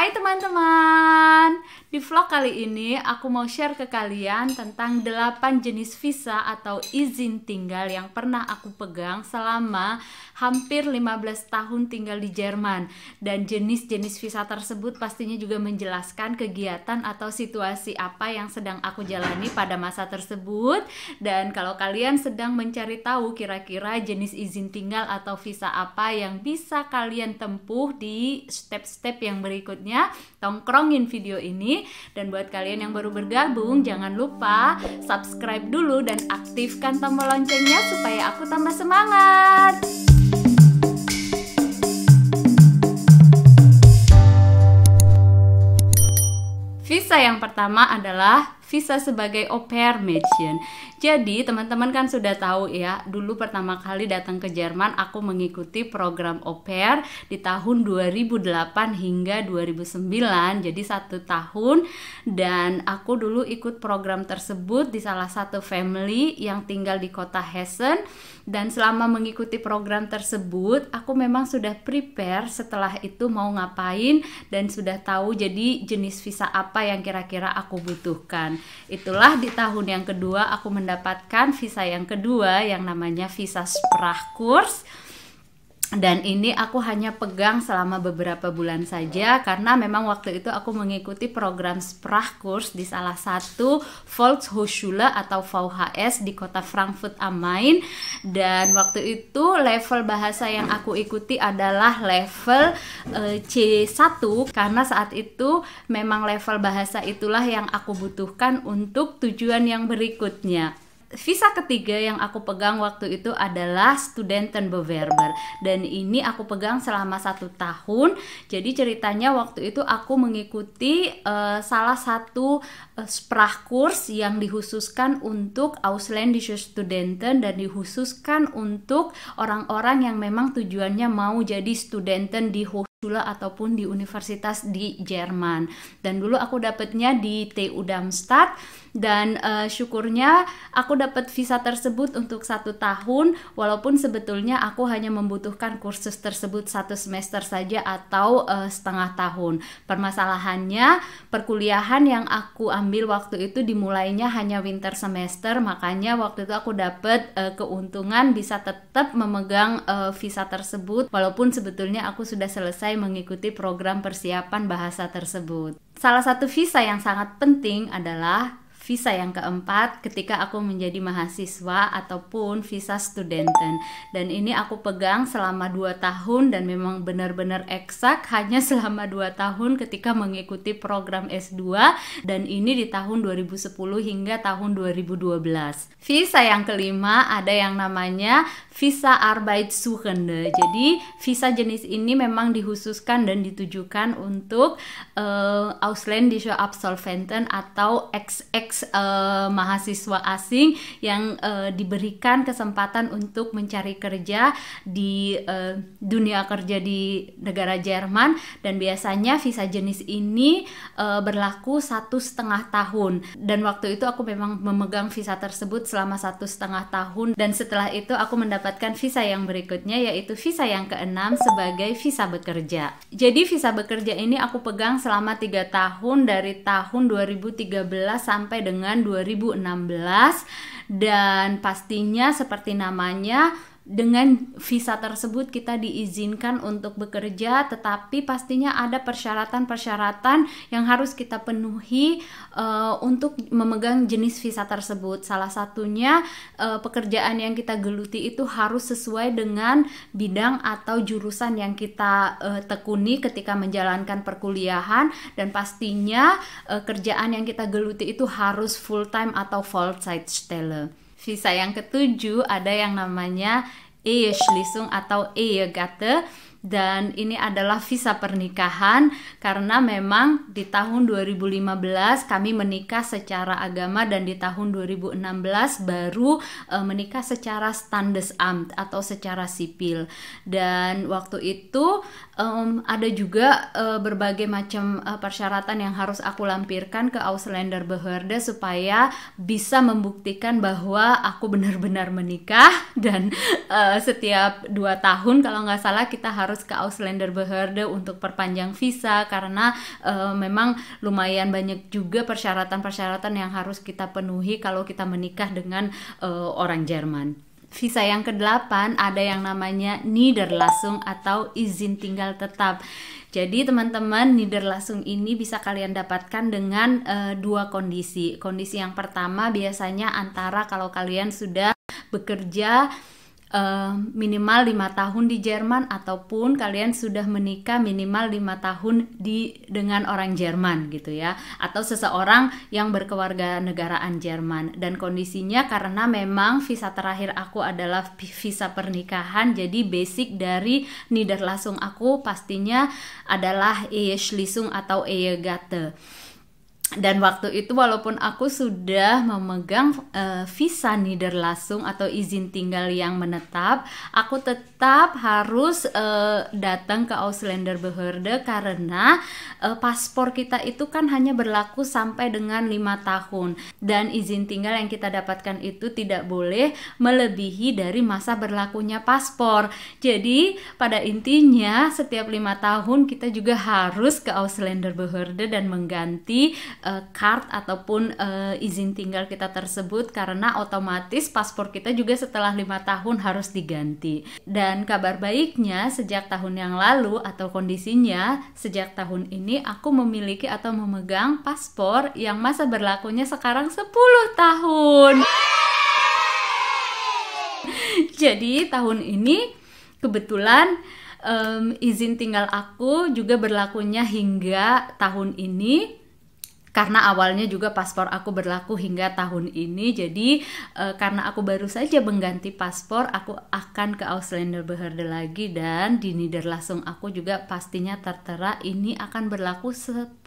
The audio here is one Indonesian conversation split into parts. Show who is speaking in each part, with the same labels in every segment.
Speaker 1: Hai teman-teman, di vlog kali ini aku mau share ke kalian tentang 8 jenis visa atau izin tinggal yang pernah aku pegang selama hampir 15 tahun tinggal di Jerman. Dan jenis-jenis visa tersebut pastinya juga menjelaskan kegiatan atau situasi apa yang sedang aku jalani pada masa tersebut. Dan kalau kalian sedang mencari tahu kira-kira jenis izin tinggal atau visa apa yang bisa kalian tempuh di step-step yang berikutnya, tongkrongin video ini. Dan buat kalian yang baru bergabung, jangan lupa subscribe dulu dan aktifkan tombol loncengnya supaya aku tambah semangat. Visa yang pertama adalah visa sebagai au pair Mädchen. Jadi teman-teman kan sudah tahu ya, dulu pertama kali datang ke Jerman aku mengikuti program au pair di tahun 2008 hingga 2009. Jadi 1 tahun, dan aku dulu ikut program tersebut di salah satu family yang tinggal di kota Hessen. Dan selama mengikuti program tersebut, aku memang sudah prepare setelah itu mau ngapain dan sudah tahu jadi jenis visa apa yang kira-kira aku butuhkan. Itulah di tahun yang kedua aku mendapatkan visa yang kedua yang namanya visa Sprachkurs. Dan ini aku hanya pegang selama beberapa bulan saja karena memang waktu itu aku mengikuti program Sprachkurs di salah satu Volkshochschule atau VHS di kota Frankfurt am Main. Dan waktu itu level bahasa yang aku ikuti adalah level C1 karena saat itu memang level bahasa itulah yang aku butuhkan untuk tujuan yang berikutnya. Visa ketiga yang aku pegang waktu itu adalah Studentenbewerber, dan ini aku pegang selama 1 tahun. Jadi ceritanya waktu itu aku mengikuti salah satu Sprachkurs yang dikhususkan untuk ausländische Studenten dan dikhususkan untuk orang-orang yang memang tujuannya mau jadi studenten di Hochschule ataupun di universitas di Jerman. Dan dulu aku dapatnya di TU Darmstadt. Dan syukurnya aku dapat visa tersebut untuk 1 tahun, walaupun sebetulnya aku hanya membutuhkan kursus tersebut 1 semester saja atau setengah tahun. Permasalahannya perkuliahan yang aku ambil waktu itu dimulainya hanya winter semester, makanya waktu itu aku dapat keuntungan bisa tetap memegang visa tersebut walaupun sebetulnya aku sudah selesai mengikuti program persiapan bahasa tersebut. Salah satu visa yang sangat penting adalah visa yang keempat ketika aku menjadi mahasiswa ataupun visa studenten. Dan ini aku pegang selama 2 tahun dan memang benar-benar eksak hanya selama 2 tahun ketika mengikuti program S2, dan ini di tahun 2010 hingga tahun 2012. Visa yang kelima ada yang namanya visa Arbeitssuchende. Jadi visa jenis ini memang dikhususkan dan ditujukan untuk ausländische Absolventen atau XX mahasiswa asing yang diberikan kesempatan untuk mencari kerja di dunia kerja di negara Jerman. Dan biasanya visa jenis ini berlaku 1,5 tahun, dan waktu itu aku memang memegang visa tersebut selama 1,5 tahun. Dan setelah itu aku mendapatkan visa yang berikutnya, yaitu visa yang keenam sebagai visa bekerja. Jadi visa bekerja ini aku pegang selama 3 tahun, dari tahun 2013 sampai dengan 2016. Dan pastinya seperti namanya, dengan visa tersebut kita diizinkan untuk bekerja, tetapi pastinya ada persyaratan-persyaratan yang harus kita penuhi untuk memegang jenis visa tersebut. Salah satunya pekerjaan yang kita geluti itu harus sesuai dengan bidang atau jurusan yang kita tekuni ketika menjalankan perkuliahan, dan pastinya kerjaan yang kita geluti itu harus full time atau Vollzeitstelle. Visa yang ketujuh ada yang namanya Eheschließung atau Ehegatte, dan ini adalah visa pernikahan karena memang di tahun 2015 kami menikah secara agama, dan di tahun 2016 baru menikah secara Standesamt atau secara sipil. Dan waktu itu ada juga berbagai macam persyaratan yang harus aku lampirkan ke Ausländerbehörde supaya bisa membuktikan bahwa aku benar-benar menikah. Dan setiap 2 tahun kalau nggak salah kita harus harus ke Ausländerbehörde untuk perpanjang visa karena memang lumayan banyak juga persyaratan-persyaratan yang harus kita penuhi kalau kita menikah dengan orang Jerman. Visa yang ke-8 ada yang namanya Niederlassung atau izin tinggal tetap. Jadi teman-teman, Niederlassung ini bisa kalian dapatkan dengan dua kondisi. Kondisi yang pertama biasanya antara kalau kalian sudah bekerja minimal 5 tahun di Jerman ataupun kalian sudah menikah minimal 5 tahun dengan orang Jerman gitu ya, atau seseorang yang berkewarganegaraan Jerman. Dan kondisinya karena memang visa terakhir aku adalah visa pernikahan, jadi basic dari Niederlassung aku pastinya adalah Eheschließung atau Ehegatte. Dan waktu itu walaupun aku sudah memegang visa Niederlassung atau izin tinggal yang menetap, aku tetap harus datang ke Ausländerbehörde karena paspor kita itu kan hanya berlaku sampai dengan 5 tahun. Dan izin tinggal yang kita dapatkan itu tidak boleh melebihi dari masa berlakunya paspor. Jadi pada intinya setiap 5 tahun kita juga harus ke Ausländerbehörde dan mengganti card ataupun izin tinggal kita tersebut karena otomatis paspor kita juga setelah 5 tahun harus diganti. Dan kabar baiknya sejak tahun yang lalu atau kondisinya sejak tahun ini aku memiliki atau memegang paspor yang masa berlakunya sekarang 10 tahun. Jadi tahun ini kebetulan izin tinggal aku juga berlakunya hingga tahun ini. Karena awalnya juga paspor aku berlaku hingga tahun ini, jadi karena aku baru saja mengganti paspor, aku akan ke Ausländerbehörde lagi dan di Niederlassung aku juga pastinya tertera ini akan berlaku 10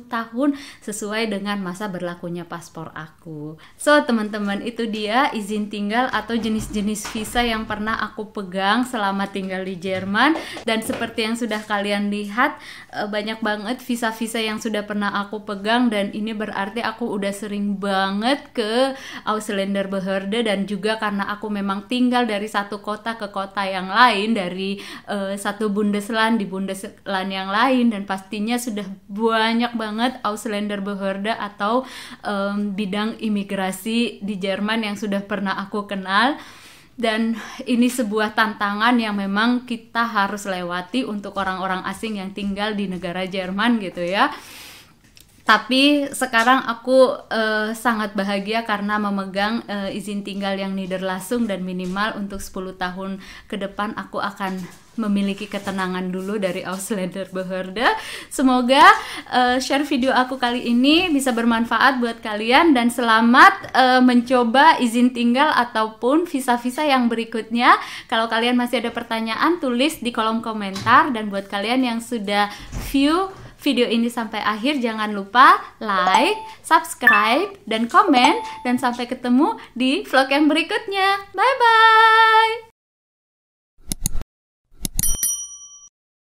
Speaker 1: tahun sesuai dengan masa berlakunya paspor aku. So teman-teman, itu dia izin tinggal atau jenis-jenis visa yang pernah aku pegang selama tinggal di Jerman. Dan seperti yang sudah kalian lihat, banyak banget visa-visa yang sudah pernah aku pegang. Dan ini berarti aku udah sering banget ke Ausländerbehörde, dan juga karena aku memang tinggal dari satu kota ke kota yang lain, dari satu Bundesland di Bundesland yang lain, dan pastinya sudah banyak banget Ausländerbehörde atau bidang imigrasi di Jerman yang sudah pernah aku kenal. Dan ini sebuah tantangan yang memang kita harus lewati untuk orang-orang asing yang tinggal di negara Jerman gitu ya. Tapi sekarang aku sangat bahagia karena memegang izin tinggal yang Niederlassung, dan minimal untuk 10 tahun ke depan aku akan memiliki ketenangan dulu dari Ausländerbehörde. Semoga share video aku kali ini bisa bermanfaat buat kalian, dan selamat mencoba izin tinggal ataupun visa-visa yang berikutnya. Kalau kalian masih ada pertanyaan, tulis di kolom komentar, dan buat kalian yang sudah view video ini sampai akhir, jangan lupa like, subscribe, dan komen. Dan sampai ketemu di vlog yang berikutnya. Bye-bye!